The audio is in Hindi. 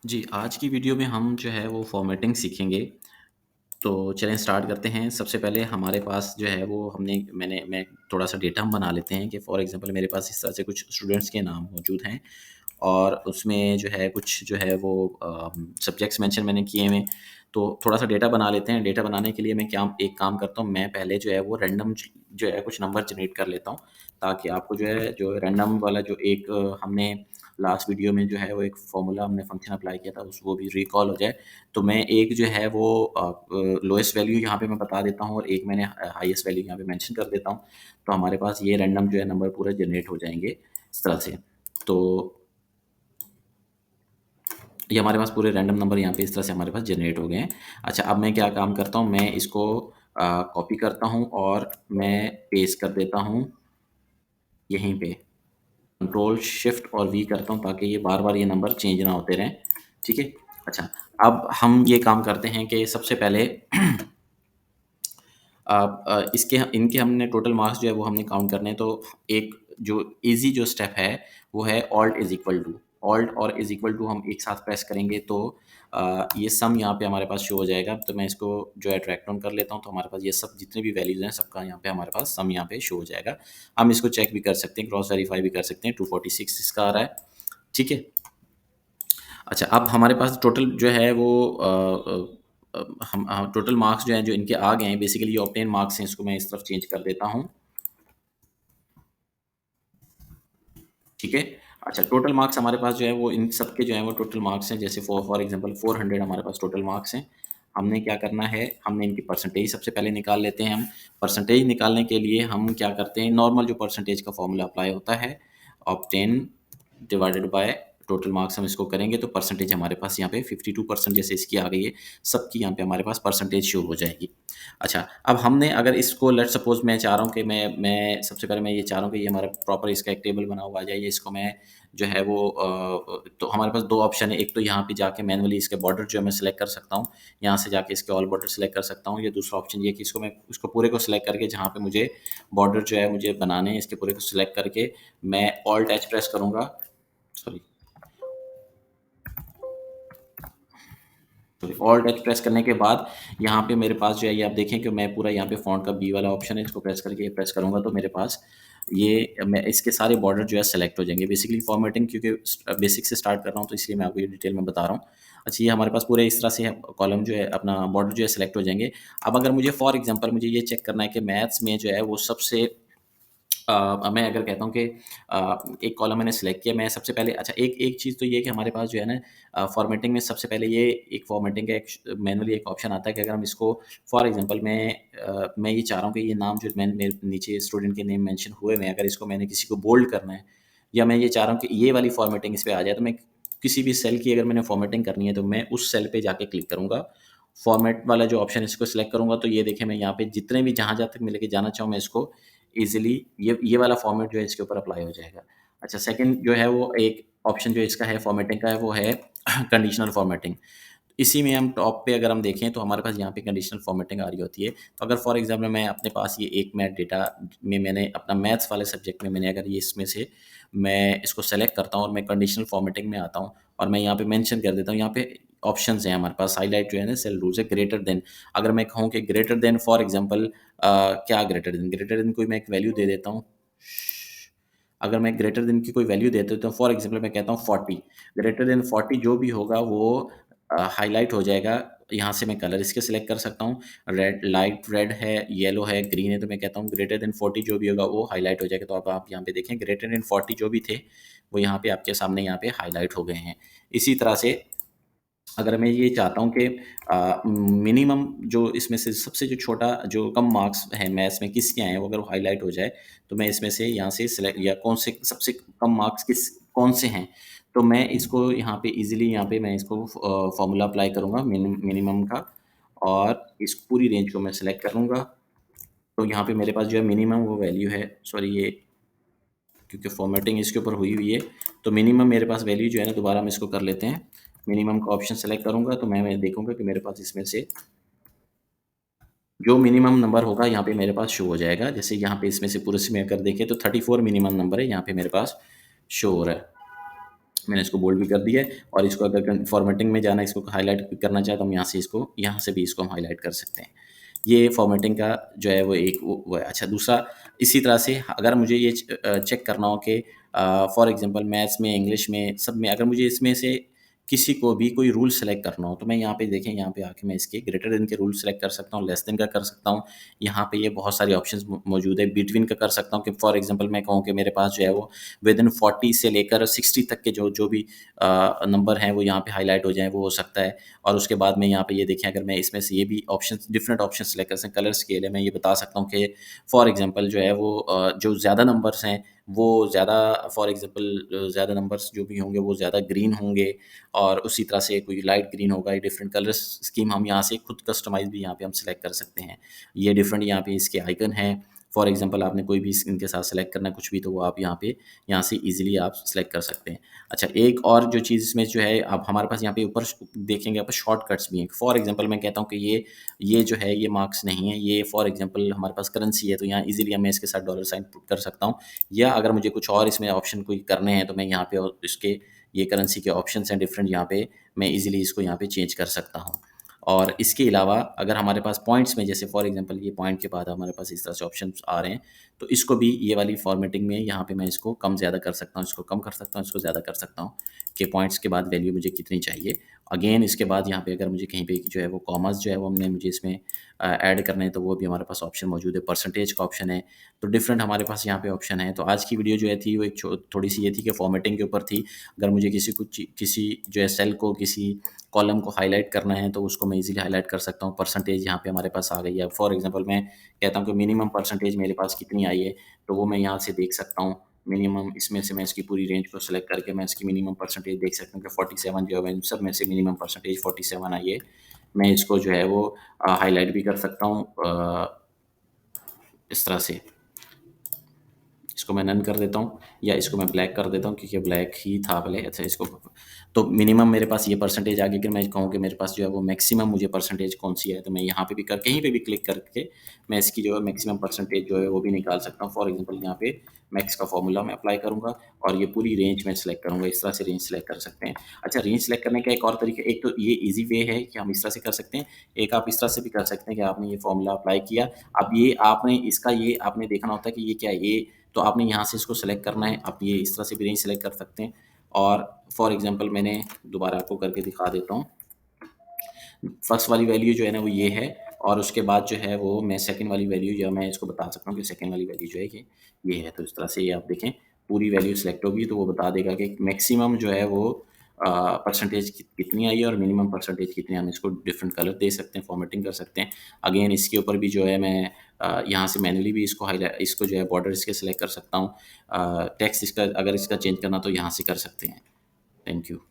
जी, आज की वीडियो में हम जो है वो फ़ॉर्मेटिंग सीखेंगे। तो चलें स्टार्ट करते हैं। सबसे पहले हमारे पास जो है वो मैं थोड़ा-सा डेटा हम बना लेते हैं कि फ़ॉर एग्ज़ाम्पल मेरे पास इस तरह से कुछ स्टूडेंट्स के नाम मौजूद हैं और उसमें जो है कुछ जो है वो सब्जेक्ट्स मेंशन मैंने किए हुए हैं। तो थोड़ा-सा डेटा बना लेते हैं। डेटा बनाने के लिए मैं क्या एक काम करता हूँ, मैं पहले जो है वो रैंडम जो है कुछ नंबर जनरेट कर लेता हूँ, ताकि आपको जो रैंडम वाला जो एक हमने लास्ट वीडियो में जो है वो एक फ़ॉर्मूला हमने फ़ंक्शन अप्लाई किया था, उस वो भी रिकॉल हो जाए। तो मैं एक जो है वो लोएस्ट वैल्यू यहाँ पे मैं बता देता हूँ और एक मैंने हाईएस्ट वैल्यू यहाँ पे मेंशन कर देता हूँ। तो हमारे पास ये रैंडम जो है नंबर पूरे जनरेट हो जाएँगे इस तरह से। तो ये हमारे पास पूरे रैंडम नंबर यहाँ पे इस तरह से हमारे पास जनरेट हो गए हैं। अच्छा, अब मैं क्या काम करता हूँ, मैं इसको कॉपी करता हूँ और मैं पेस्ट कर देता हूँ यहीं पे। कंट्रोल शिफ्ट और वी करता हूँ ताकि ये बार-बार ये नंबर चेंज ना होते रहें, ठीक है? अच्छा, अब हम ये काम करते हैं कि सबसे पहले इसके इनके हमने टोटल मार्क्स जो है वो हमने काउंट करने हैं, तो एक जो ईज़ी जो स्टेप है वो है alt is equal to. Alt और इज़ इक्वल टू हम एक साथ प्रेस करेंगे तो ये सम यहाँ पे हमारे पास शो हो जाएगा। तो मैं इसको जो है ड्रैग डाउन कर लेता हूँ, तो हमारे पास ये सब जितने भी वैल्यूज़ हैं सबका यहाँ पे हमारे पास सम यहाँ पे शो हो जाएगा। हम इसको चेक भी कर सकते हैं, क्रॉस वेरीफाई भी कर सकते हैं, 246 इसका आ रहा है, ठीक है? अच्छा, अब हमारे पास टोटल जो है वो हम टोटल मार्क्स जो हैं जो इनके आ गए हैं, बेसिकली ये ऑब्टेन मार्क्स हैं, इसको मैं इस तरफ चेंज कर देता हूँ, ठीक है? अच्छा, टोटल मार्क्स हमारे पास जो है वो इन सब के जो हैं वो टोटल मार्क्स हैं, जैसे फॉर एग्ज़ाम्पल 400 हमारे पास टोटल मार्क्स हैं। हमने क्या करना है, हमने इनकी परसेंटेज सबसे पहले निकाल लेते हैं हम। परसेंटेज निकालने के लिए हम क्या करते हैं, नॉर्मल जो परसेंटेज का फ़ॉर्मूला अप्लाई होता है, obtain divided by total marks हम इसको करेंगे तो परसेंटेज हमारे पास यहाँ पे 52% जैसे इसकी आ गई है, सबकी यहाँ पे हमारे पास परसेंटेज शो हो जाएगी। अच्छा, अब हमने अगर इसको लेट्स सपोज़ मैं चाह रहा हूँ कि मैं सबसे पहले मैं ये चाह रहा हूँ कि ये हमारा प्रॉपर इसका एक टेबल बना हुआ आ जाए, ये इसको मैं जो है वो तो हमारे पास 2 ऑप्शन है, एक तो यहाँ पे जाके मैनुअली इसके बॉर्डर जो है मैं सिलेक्ट कर सकता हूँ, यहाँ से जाके इसके ऑल बॉर्डर सिलेक्ट कर सकता हूँ, या दूसरा ऑप्शन ये है कि इसको मैं इसको पूरे को सिलेक्ट करके जहाँ पे मुझे बॉर्डर जो है मुझे बनाने हैं, इसके पूरे को सिलेक्ट करके मैं ऑल्ट एच प्रेस करूँगा, सॉरी ऑल्ट एच प्रेस करने के बाद यहाँ पे मेरे पास जो है ये आप देखें कि मैं पूरा यहाँ पे फ़ॉन्ट का बी वाला ऑप्शन है, इसको प्रेस करके प्रेस करूँगा तो मेरे पास ये मैं इसके सारे बॉर्डर जो है सेलेक्ट हो जाएँगे। बेसिकली फॉर्मेटिंग क्योंकि बेसिक से स्टार्ट कर रहा हूँ तो इसलिए मैं आपको ये डिटेल में बता रहा हूँ। अच्छा, ये हमारे पास पूरे इस तरह से कॉलम जो है अपना बॉर्डर जो है सेलेक्ट हो जाएँगे। अब अगर मुझे फॉर एग्ज़ाम्पल मुझे ये चेक करना है कि मैथ्स में जो है वो सबसे मैं अगर कहता हूँ कि एक कॉलम मैंने सेलेक्ट किया, मैं सबसे पहले अच्छा एक एक चीज़ तो ये है कि हमारे पास जो है ना फॉर्मेटिंग में सबसे पहले ये एक फॉर्मेटिंग का एक मैनुअली एक ऑप्शन आता है कि अगर हम इसको फॉर एग्ज़ाम्पल मैं ये चाह रहा हूँ कि ये नाम जो मैंने मेरे नीचे स्टूडेंट के नेम मेंशन हुए हुए हैं, अगर इसको मैंने किसी को बोल्ड करना है या मैं ये चाह रहा हूँ कि ये वाली फॉर्मेटिंग इस पे आ जाए, तो मैं किसी भी सेल की अगर मैंने फॉर्मेटिंग करनी है, तो मैं उस सेल पे जाके क्लिक करूँगा। फॉर्मेट वाला जो ऑप्शन है इसको सिलेक्ट करूँगा तो ये देखिए मैं यहाँ पे जितने भी जहाँ-जहाँ तक मैं लेके जाना चाहूँ मैं इसको ईज़िली ये वाला फॉर्मेट जो है इसके ऊपर अप्लाई हो जाएगा। अच्छा, सेकंड जो है वो एक ऑप्शन जो इसका है फॉर्मेटिंग का है वो है कंडीशनल फॉर्मेटिंग। इसी में हम टॉप पे अगर हम देखें तो हमारे पास यहाँ पे कंडीशनल फॉर्मेटिंग आ रही होती है। तो अगर फॉर एग्ज़ाम्पल मैं अपने पास ये एक मैथ डेटा में मैंने अपना मैथ्स वाले सब्जेक्ट में मैंने अगर ये इसमें से मैं इसको सेलेक्ट करता हूँ और मैं कंडीशनल फॉर्मेटिंग में आता हूँ और मैं यहाँ पे मेंशन कर देता हूँ, यहाँ पे ऑप्शंस हैं हमारे पास हाइलाइट जो है ना सेल रूल्स है ग्रेटर देन। अगर मैं कहूँ कि ग्रेटर देन फॉर एग्ज़ाम्पल क्या ग्रेटर देन कोई मैं एक वैल्यू दे देता हूँ। अगर मैं ग्रेटर देन की कोई वैल्यू दे देता हूँ, फॉर एग्ज़ाम्पल मैं कहता हूँ 40, ग्रेटर देन 40 जो भी होगा वो हाइलाइट हो जाएगा। यहाँ से मैं कलर इसके सिलेक्ट कर सकता हूँ, रेड लाइट रेड है, येलो है, ग्रीन है, तो मैं कहता हूँ ग्रेटर देन 40 जो भी होगा वो हाइलाइट हो जाएगा। तो अब आप यहाँ पे देखें ग्रेटर देन 40 जो भी थे, वो यहाँ पे आपके सामने यहाँ पे हाइलाइट हो गए हैं। इसी तरह से अगर मैं ये चाहता हूँ कि मिनिमम जो इसमें से सबसे जो छोटा जो कम मार्क्स है मैथ्स में किसके आए हैं वो अगर वो हाईलाइट हो जाए, तो मैं इसमें से यहाँ से सिलेक्ट या कौन से सबसे कम मार्क्स कौन से हैं, तो मैं इसको यहाँ पे ईज़िली यहाँ पे मैं इसको फ़ॉर्मूला अप्लाई करूँगा मिनिमम का और इस पूरी रेंज को मैं सिलेक्ट करूँगा। तो यहाँ पे मेरे पास जो है मिनिमम वो वैल्यू है, सॉरी ये क्योंकि फ़ॉर्मेटिंग इसके ऊपर हुई हुई है, तो मिनिमम मेरे पास वैल्यू जो है ना दोबारा हम इसको कर लेते हैं। मिनिमम का ऑप्शन सेलेक्ट करूँगा तो मैं देखूँगा कि मेरे पास इसमें से जो मिनिमम नंबर होगा यहाँ पे मेरे पास शो हो जाएगा। जैसे यहाँ पे इसमें से पूरे से में अगर देखें तो 34 मिनिमम नंबर है यहाँ पे मेरे पास शो हो रहा है। मैंने इसको बोल्ड भी कर दिया है और इसको अगर फॉर्मेटिंग में जाना, इसको हाईलाइट करना चाहे तो हम यहाँ से भी इसको हम हाईलाइट कर सकते हैं। ये फॉर्मेटिंग का जो है वो एक वो है। अच्छा, दूसरा इसी तरह से अगर मुझे ये चेक करना हो कि फॉर एग्जांपल मैथ्स में, इंग्लिश में, सब में अगर मुझे इसमें से किसी को भी कोई रूल सेलेक्ट करना हो तो मैं यहाँ पे देखें, यहाँ पे आके मैं इसके ग्रेटर देन के रूल सेलेक्ट कर सकता हूँ, लेस देन का कर सकता हूँ। यहाँ पे ये बहुत सारे ऑप्शंस मौजूद है। बिटवीन का कर सकता हूँ कि फॉर एग्जांपल मैं कहूँ कि मेरे पास जो है वो विद इन 40 से लेकर 60 तक के जो जो भी नंबर हैं वो यहाँ पे हाईलाइट हो जाएँ, वो हो सकता है। और उसके बाद में यहाँ पे ये देखें, अगर मैं इसमें से ये भी ऑप्शंस, डिफरेंट ऑप्शंस सेलेक्ट कर सकते हैं, कलर स्केल है, मैं ये बता सकता हूँ कि फॉर एग्जांपल जो है वो जो ज़्यादा नंबर्स हैं वो ज़्यादा, फॉर एग्जांपल ज़्यादा नंबर्स जो भी होंगे वो ज़्यादा ग्रीन होंगे, और उसी तरह से कोई लाइट ग्रीन होगा। ये डिफरेंट कलर स्कीम हम यहाँ से खुद कस्टमाइज़ भी यहाँ पे हम सेलेक्ट कर सकते हैं। ये डिफरेंट यहाँ पे इसके आइकन हैं। फॉर एग्जांपल आपने कोई भी इनके साथ सेलेक्ट करना है कुछ भी, तो वो आप यहाँ से ईज़िली आप सेलेक्ट कर सकते हैं। अच्छा, एक और जो चीज़ इसमें जो है, अब हमारे पास यहाँ पे ऊपर देखेंगे आप शॉर्टकट्स भी हैं। फॉर एग्जांपल मैं कहता हूँ कि ये जो है ये मार्क्स नहीं है, ये फॉर एग्जांपल हमारे पास करेंसी है, तो यहाँ ईज़िली मैं इसके साथ डॉलर साइन पुट कर सकता हूँ। या अगर मुझे कुछ और इसमें ऑप्शन कोई करने हैं तो मैं यहाँ पे और इसके ये करेंसी के ऑप्शंस हैं डिफरेंट, यहाँ पे मैं ईज़िली इसको यहाँ पे चेंज कर सकता हूँ। और इसके अलावा अगर हमारे पास पॉइंट्स में, जैसे फॉर एग्जांपल ये पॉइंट के बाद हमारे पास इस तरह से ऑप्शंस आ रहे हैं, तो इसको भी ये वाली फॉर्मेटिंग में यहाँ पे मैं इसको कम ज़्यादा कर सकता हूँ, इसको कम कर सकता हूँ, इसको ज़्यादा कर सकता हूँ कि पॉइंट्स के बाद वैल्यू मुझे कितनी चाहिए। अगेन इसके बाद यहाँ पे अगर मुझे कहीं पे जो है वो कॉमास जो है वो हमने मुझे इसमें ऐड करने हैं, तो वो भी हमारे पास ऑप्शन मौजूद है। परसेंटेज का ऑप्शन है, तो डिफरेंट हमारे पास यहाँ पे ऑप्शन है। तो आज की वीडियो जो है थी वो एक थोड़ी सी ये थी कि फॉर्मेटिंग के ऊपर थी। अगर मुझे किसी जो है सेल को, किसी कॉलम को हाईलाइट करना है तो उसको मैं इजीली हाईलाइट कर सकता हूँ। परसेंटेज यहाँ पे हमारे पास आ गई है। फॉर एग्जांपल मैं कहता हूँ कि मिनिमम परसेंटेज मेरे पास कितनी आई है, तो वो मैं यहाँ से देख सकता हूँ। मिनिमम इसमें से मैं इसकी पूरी रेंज को सेलेक्ट करके मैं इसकी मिनिमम परसेंटेज देख सकता हूँ कि 47 जो है, इन सब में से मिनिमम परसेंटेज 47 आई है। मैं इसको जो है वो हाईलाइट भी कर सकता हूँ इस तरह से। इसको मैं नन कर देता हूँ या इसको मैं ब्लैक कर देता हूँ, क्योंकि ब्लैक ही था पहले। अच्छा, इसको तो मिनिमम मेरे पास ये परसेंटेज आ गई। अगर मैं कहूँ कि मेरे पास जो है वो मैक्सिमम मुझे परसेंटेज कौन सी है, तो मैं यहाँ पे भी कहीं पे भी क्लिक करके मैं इसकी जो है मैक्सिमम परसेंटेज जो है वो भी निकाल सकता हूँ। फॉर एग्जांपल यहाँ पे मैक्स का फॉर्मूला मैं अप्लाई करूँगा और ये पूरी रेंज में सेलेक्ट करूँगा। इस तरह से रेंज सेलेक्ट कर सकते हैं। अच्छा, रेंज सेलेक्ट करने का एक और तरीका, एक तो ये ईजी वे है कि हम इस तरह से कर सकते हैं, एक आप इस तरह से भी कर सकते हैं कि आपने ये फॉर्मूला अप्लाई किया, अब ये आपने इसका ये आपने देखना होता है कि ये क्या है, ये तो आपने यहाँ से इसको सेलेक्ट करना है। आप ये इस तरह से भी रेंज सेलेक्ट कर सकते हैं। और फॉर एग्जांपल मैंने दोबारा आपको करके दिखा देता हूँ। फर्स्ट वाली वैल्यू जो है ना वो ये है, और उसके बाद जो है वो मैं सेकंड वाली वैल्यू जो मैं इसको बता सकता हूँ कि सेकंड वाली वैल्यू जो है ये है। तो इस तरह से ये आप देखें पूरी वैल्यू सेलेक्ट होगी तो वो बता देगा कि मैक्सिमम जो है वो परसेंटेज कितनी आई है और मिनिमम परसेंटेज कितनी है। हम इसको डिफरेंट कलर दे सकते हैं, फॉर्मेटिंग कर सकते हैं। अगेन इसके ऊपर भी जो है मैं यहाँ से मैनुअली भी इसको हाईलाइट, इसको जो है बॉर्डर इसके सेलेक्ट कर सकता हूँ। टेक्स्ट इसका अगर इसका चेंज करना तो यहाँ से कर सकते हैं। Thank you.